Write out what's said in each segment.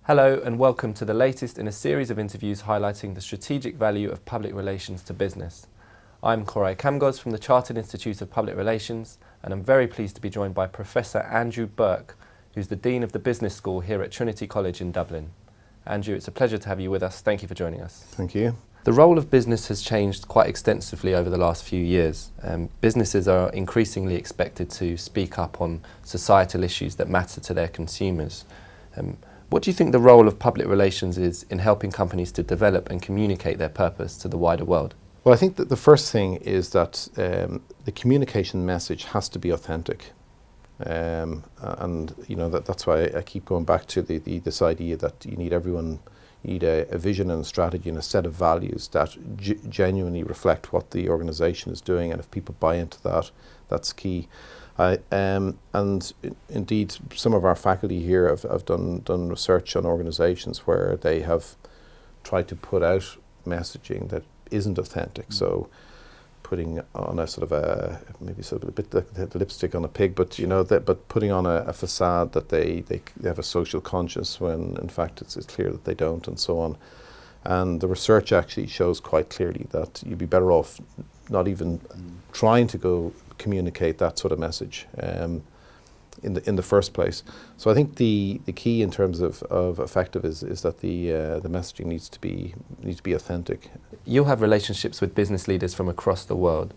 Hello and welcome to the latest in a series of interviews highlighting the strategic value of public relations to business. I'm Koray Kamgoz from the Chartered Institute of Public Relations, and I'm very pleased to be joined by Professor Andrew Burke, who's the Dean of the Business School here at Trinity College in Dublin. Andrew, it's a pleasure to have you with us. Thank you for joining us. Thank you. The role of business has changed quite extensively over the last few years. Businesses are increasingly expected to speak up on societal issues that matter to their consumers. What do you think the role of public relations is in helping companies to develop and communicate their purpose to the wider world? Well, I think that the first thing is that the communication message has to be authentic. And you know that's why I keep going back to this idea that you need a vision and a strategy and a set of values that genuinely reflect what the organisation is doing, and if people buy into that, that's key. And indeed, some of our faculty here have done research on organisations where they have tried to put out messaging that isn't authentic. So putting on a sort of a bit the lipstick on a pig, but but putting on a facade that they have a social conscience when in fact it's clear that they don't, and so on. And the research actually shows quite clearly that you'd be better off not even trying to go communicate that sort of message in the first place. So I think the key in terms of effective is that the messaging needs to be authentic. You'll have relationships with business leaders from across the world.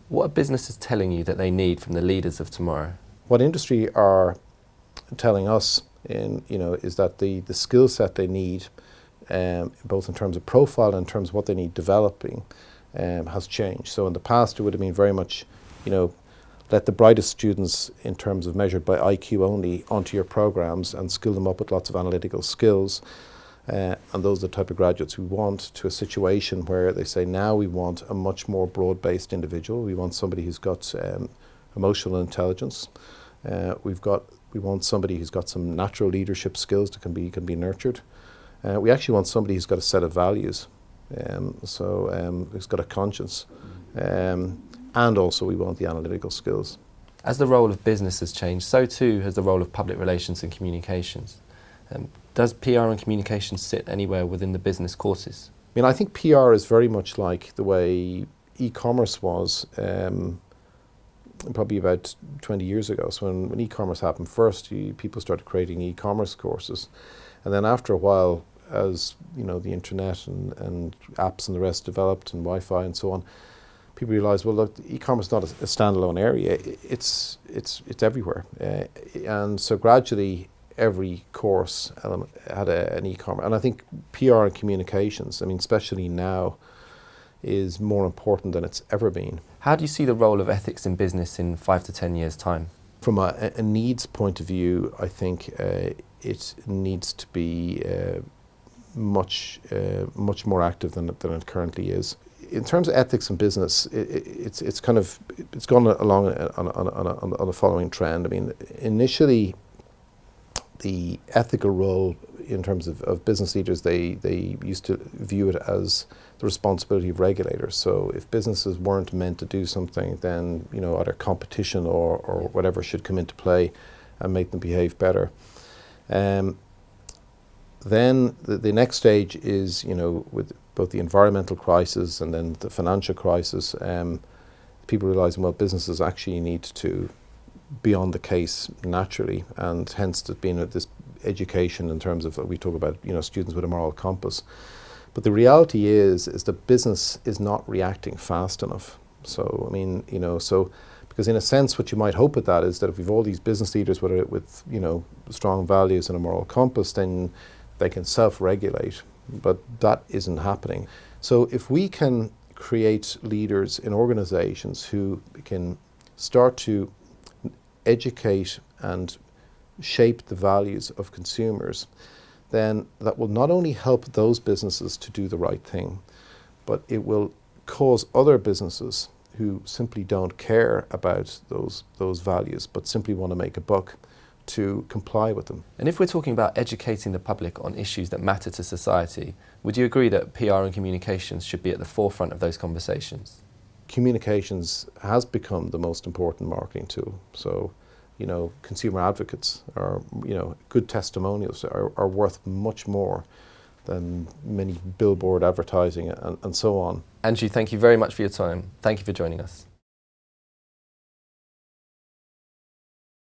What are businesses telling you that they need from the leaders of tomorrow? What industry are telling us is that the skill set they need, both in terms of profile and in terms of what they need developing, has changed. So in the past it would have been very much, let the brightest students, in terms of measured by IQ only, onto your programs and skill them up with lots of analytical skills. And those are the type of graduates we want, to a situation where they say now we want a much more broad-based individual. We want somebody who's got emotional intelligence. We want somebody who's got some natural leadership skills that can be nurtured. We actually want somebody who's got a set of values, who's got a conscience. And also we want the analytical skills. As the role of business has changed, so too has the role of public relations and communications. Does PR and communications sit anywhere within the business courses? I think PR is very much like the way e-commerce was probably about 20 years ago. So when e-commerce happened first, people started creating e-commerce courses. And then after a while, as the internet and apps and the rest developed, and Wi-Fi and so on, people realised, well, look, e-commerce is not a standalone area. It's everywhere, and so gradually every course had an e-commerce. And I think PR and communications, especially now, is more important than it's ever been. How do you see the role of ethics in business in 5 to 10 years' time? From a needs point of view, I think it needs to be much more active than it currently is. In terms of ethics in business, it's gone along on the following trend. Initially, the ethical role in terms of business leaders, they used to view it as the responsibility of regulators. So if businesses weren't meant to do something, then either competition or whatever should come into play and make them behave better. Then the next stage is, with both the environmental crisis and then the financial crisis, people realising, well, businesses actually need to be on the case naturally, and hence there's been this education in terms of, we talk about, students with a moral compass. But the reality is that business is not reacting fast enough. So, because in a sense, what you might hope with that is that if we've all these business leaders with strong values and a moral compass, then they can self-regulate, but that isn't happening. So if we can create leaders in organizations who can start to educate and shape the values of consumers, then that will not only help those businesses to do the right thing, but it will cause other businesses who simply don't care about those values, but simply want to make a buck, to comply with them. And if we're talking about educating the public on issues that matter to society, would you agree that PR and communications should be at the forefront of those conversations? Communications has become the most important marketing tool. So consumer advocates or, good testimonials are worth much more than many billboard advertising and so on. Andrew, thank you very much for your time. Thank you for joining us.